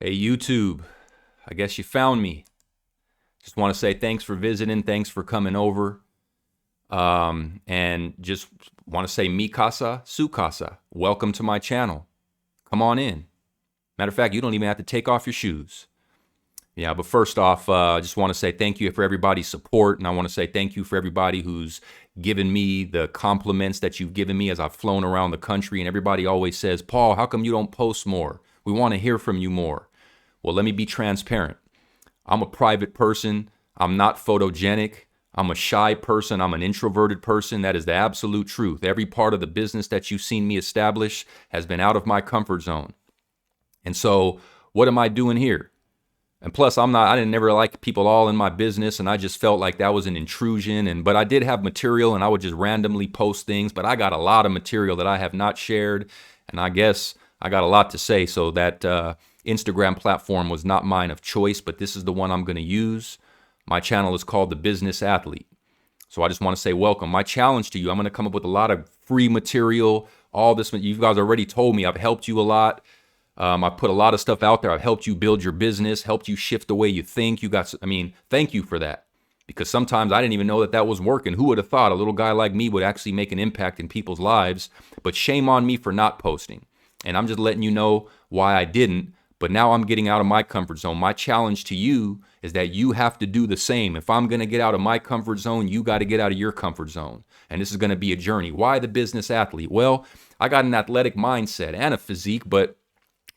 Hey, YouTube, I guess you found me. Just want to say thanks for visiting. Thanks for coming over. And just want to say mi casa, su casa. Welcome to my channel. Come on in. Matter of fact, you don't even have to take off your shoes. Yeah, but first off, I just want to say thank you for everybody's support. And I want to say thank you for everybody who's given me the compliments that you've given me as I've flown around the country. And everybody always says, Paul, how come you don't post more? We want to hear from you more. Well, let me be transparent. I'm a private person. I'm not photogenic. I'm a shy person. I'm an introverted person. That is the absolute truth. Every part of the business that you've seen me establish has been out of my comfort zone. And so what am I doing here? And plus, I didn't never like people all in my business, and I just felt like that was an intrusion. But I did have material, and I would just randomly post things. But I got a lot of material that I have not shared, and I guess I got a lot to say. So that Instagram platform was not mine of choice, but this is the one I'm going to use. My channel is called The Business Athlete. So I just want to say welcome. My challenge to you, I'm going to come up with a lot of free material. All this, you guys already told me I've helped you a lot. I put a lot of stuff out there. I've helped you build your business, helped you shift the way you think. Thank you for that. Because sometimes I didn't even know that was working. Who would have thought a little guy like me would actually make an impact in people's lives? But shame on me for not posting. And I'm just letting you know why I didn't. But now I'm getting out of my comfort zone. My challenge to you is that you have to do the same. If I'm going to get out of my comfort zone, you got to get out of your comfort zone. And this is going to be a journey. Why the business athlete? Well, I got an athletic mindset and a physique, but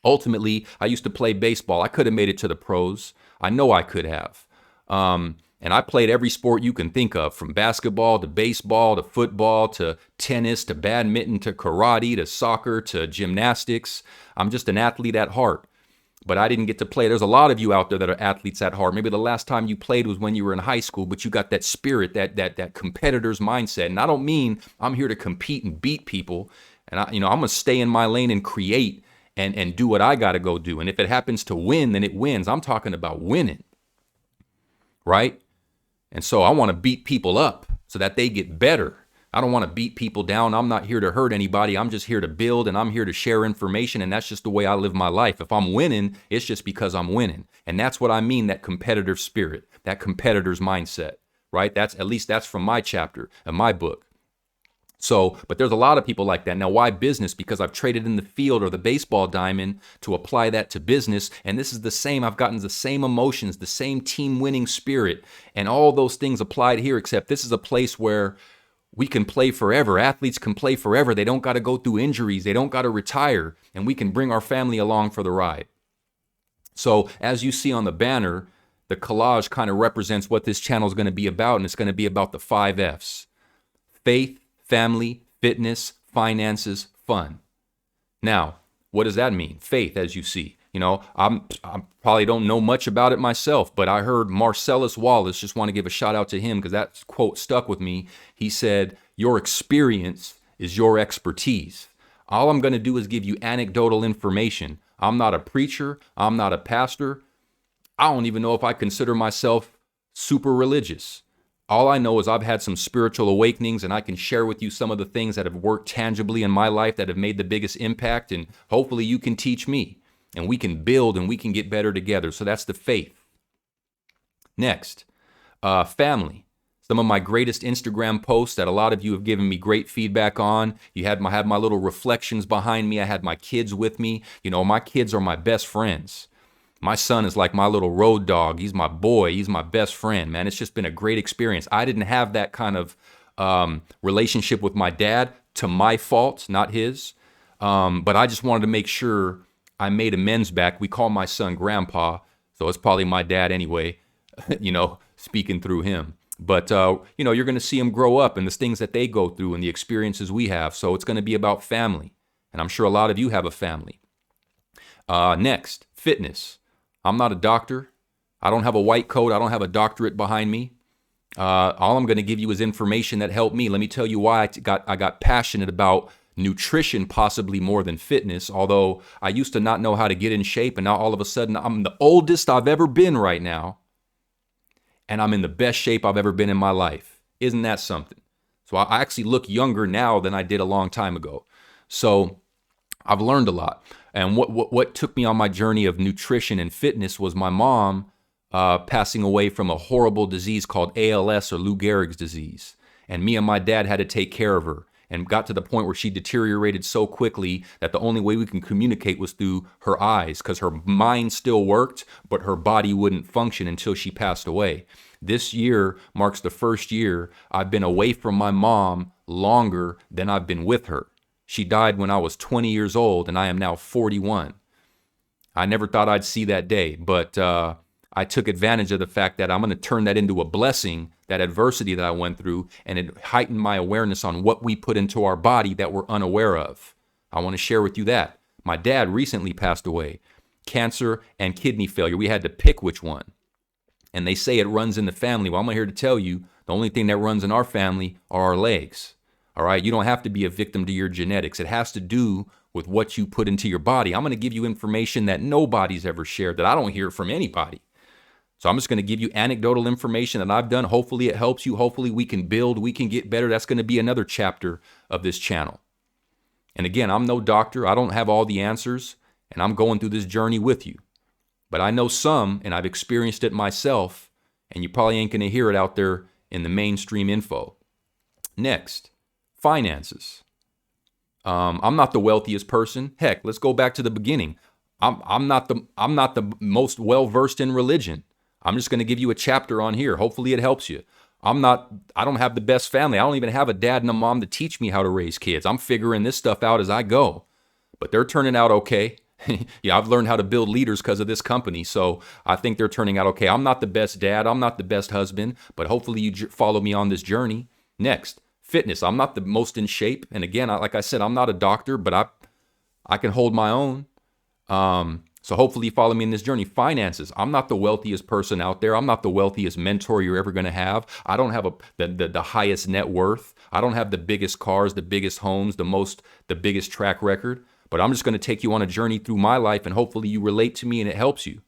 ultimately, I used to play baseball. I could have made it to the pros. I know I could have. And I played every sport you can think of, from basketball to baseball to football to tennis to badminton to karate to soccer to gymnastics. I'm just an athlete at heart. But I didn't get to play. There's a lot of you out there that are athletes at heart. Maybe the last time you played was when you were in high school, but you got that spirit, that competitor's mindset. And I don't mean I'm here to compete and beat people. And I'm gonna stay in my lane and create and do what I gotta go do. And if it happens to win, then it wins. I'm talking about winning, right? And so I want to beat people up so that they get better. I don't want to beat people down. I'm not here to hurt anybody. I'm just here to build, and I'm here to share information, and that's just the way I live my life. If I'm winning, it's just because I'm winning. And that's what I mean, that competitive spirit, that competitor's mindset, right? At least that's from my chapter of my book. So, but there's a lot of people like that. Now, why business? Because I've traded in the field or the baseball diamond to apply that to business. And this is the same. I've gotten the same emotions, the same team winning spirit, and all those things applied here, except this is a place where we can play forever. Athletes can play forever. They don't got to go through injuries. They don't got to retire. And we can bring our family along for the ride. So as you see on the banner, the collage kind of represents what this channel is going to be about. And it's going to be about the 5 F's: faith, family, fitness, finances, fun. Now, what does that mean? Faith, as you see. I probably don't know much about it myself, but I heard Marcellus Wallace, just want to give a shout out to him because that quote stuck with me. He said, "Your experience is your expertise." All I'm going to do is give you anecdotal information. I'm not a preacher. I'm not a pastor. I don't even know if I consider myself super religious. All I know is I've had some spiritual awakenings, and I can share with you some of the things that have worked tangibly in my life that have made the biggest impact, and hopefully you can teach me. And we can build and we can get better together. So that's the faith. Next, family. Some of my greatest Instagram posts that a lot of you have given me great feedback on. You had my little reflections behind me. I had my kids with me. My kids are my best friends. My son is like my little road dog. He's my boy. He's my best friend, man. It's just been a great experience. I didn't have that kind of relationship with my dad, to my fault, not his. But I just wanted to make sure I made amends back. We call my son Grandpa, so it's probably my dad anyway, speaking through him. But, you're going to see them grow up and the things that they go through and the experiences we have. So it's going to be about family. And I'm sure a lot of you have a family. Next, fitness. I'm not a doctor. I don't have a white coat. I don't have a doctorate behind me. All I'm going to give you is information that helped me. Let me tell you why I got passionate about nutrition, possibly more than fitness, although I used to not know how to get in shape, and now all of a sudden I'm the oldest I've ever been right now, and I'm in the best shape I've ever been in my life. Isn't that something? So I actually look younger now than I did a long time ago. So I've learned a lot. And what took me on my journey of nutrition and fitness was my mom passing away from a horrible disease called ALS, or Lou Gehrig's disease. And me and my dad had to take care of her, and got to the point where she deteriorated so quickly that the only way we can communicate was through her eyes, because her mind still worked, but her body wouldn't function until she passed away. This year marks the first year I've been away from my mom longer than I've been with her. She died when I was 20 years old, and I am now 41. I never thought I'd see that day, but I took advantage of the fact that I'm going to turn that into a blessing, that adversity that I went through, and it heightened my awareness on what we put into our body that we're unaware of. I want to share with you that. My dad recently passed away, cancer and kidney failure. We had to pick which one. And they say it runs in the family. Well, I'm here to tell you, the only thing that runs in our family are our legs. All right? You don't have to be a victim to your genetics. It has to do with what you put into your body. I'm going to give you information that nobody's ever shared, that I don't hear from anybody. So I'm just going to give you anecdotal information that I've done. Hopefully it helps you. Hopefully we can build, we can get better. That's going to be another chapter of this channel. And again, I'm no doctor. I don't have all the answers, and I'm going through this journey with you. But I know some, and I've experienced it myself, and you probably ain't going to hear it out there in the mainstream info. Next, finances. I'm not the wealthiest person. Heck, let's go back to the beginning. I'm not the most well-versed in religion. I'm just going to give you a chapter on here. Hopefully it helps you. I don't have the best family. I don't even have a dad and a mom to teach me how to raise kids. I'm figuring this stuff out as I go. But they're turning out okay. Yeah, I've learned how to build leaders because of this company. So I think they're turning out okay. I'm not the best dad. I'm not the best husband. But hopefully you follow me on this journey. Next, fitness. I'm not the most in shape. And again, like I said, I'm not a doctor, but I can hold my own. So hopefully you follow me in this journey. Finances. I'm not the wealthiest person out there. I'm not the wealthiest mentor you're ever going to have. I don't have the highest net worth. I don't have the biggest cars, the biggest homes, the biggest track record. But I'm just going to take you on a journey through my life, and hopefully you relate to me and it helps you.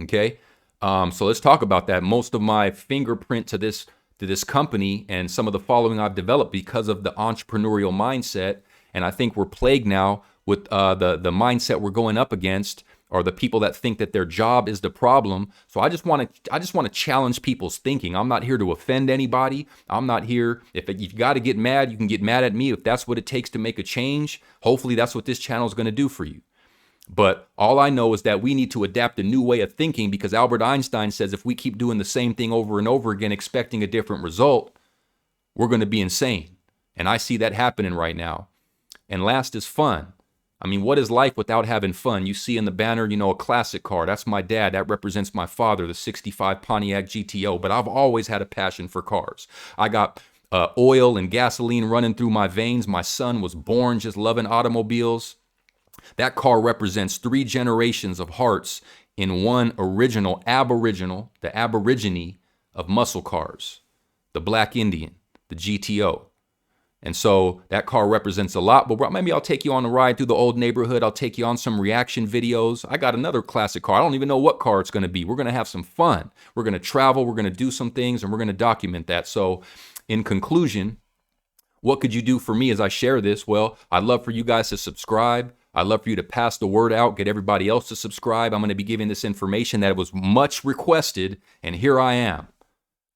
Okay? So let's talk about that. Most of my fingerprint to this company and some of the following I've developed because of the entrepreneurial mindset. And I think we're plagued now with the mindset we're going up against, or the people that think that their job is the problem. So I just want to challenge people's thinking. I'm not here to offend anybody. I'm not here. If you've got to get mad, you can get mad at me. If that's what it takes to make a change, hopefully that's what this channel is going to do for you. But all I know is that we need to adapt a new way of thinking, because Albert Einstein says if we keep doing the same thing over and over again, expecting a different result, we're going to be insane. And I see that happening right now. And last is fun. I mean, what is life without having fun? You see in the banner, a classic car. That's my dad. That represents my father, the 65 Pontiac GTO. But I've always had a passion for cars. I got oil and gasoline running through my veins. My son was born just loving automobiles. That car represents 3 generations of hearts in one original, the aborigine of muscle cars, the Black Indian, the GTO. And so that car represents a lot, but maybe I'll take you on a ride through the old neighborhood. I'll take you on some reaction videos. I got another classic car. I don't even know what car it's going to be. We're going to have some fun. We're going to travel. We're going to do some things, and we're going to document that. So in conclusion, what could you do for me as I share this? Well, I'd love for you guys to subscribe. I'd love for you to pass the word out, get everybody else to subscribe. I'm going to be giving this information that was much requested, and here I am.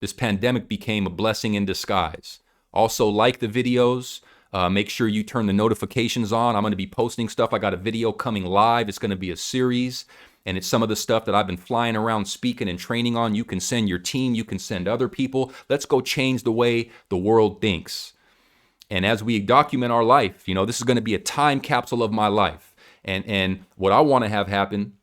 This pandemic became a blessing in disguise. Also, like the videos. Make sure you turn the notifications on. I'm going to be posting stuff. I got a video coming live. It's going to be a series, and it's some of the stuff that I've been flying around speaking and training on. You can send your team. You can send other people. Let's go change the way the world thinks. And as we document our life, this is going to be a time capsule of my life. And what I want to have happen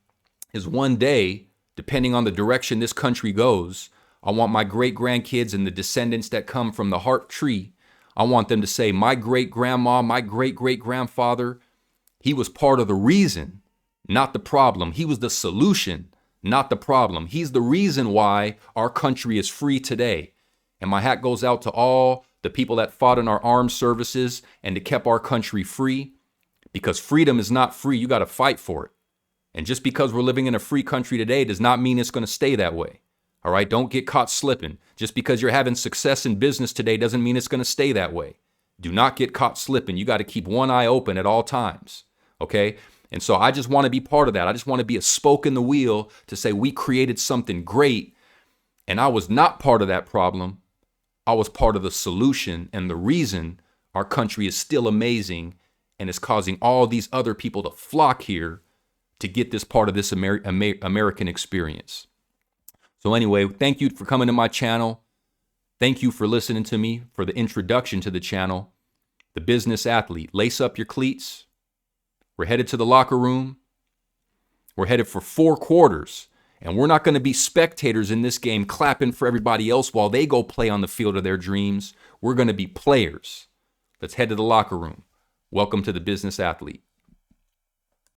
is one day, depending on the direction this country goes, I want my great-grandkids and the descendants that come from the heart tree, I want them to say, my great-grandma, my great-great-grandfather, he was part of the reason, not the problem. He was the solution, not the problem. He's the reason why our country is free today. And my hat goes out to all the people that fought in our armed services and that kept our country free, because freedom is not free. You got to fight for it. And just because we're living in a free country today does not mean it's going to stay that way. All right, don't get caught slipping. Just because you're having success in business today doesn't mean it's going to stay that way. Do not get caught slipping. You got to keep one eye open at all times. Okay? And so I just want to be part of that. I just want to be a spoke in the wheel to say we created something great. And I was not part of that problem. I was part of the solution and the reason our country is still amazing and is causing all these other people to flock here to get this part of this American experience. So anyway, thank you for coming to my channel. Thank you for listening to me for the introduction to the channel. The Business Athlete. Lace up your cleats. We're headed to the locker room. We're headed for 4 quarters. And we're not going to be spectators in this game clapping for everybody else while they go play on the field of their dreams. We're going to be players. Let's head to the locker room. Welcome to the Business Athlete.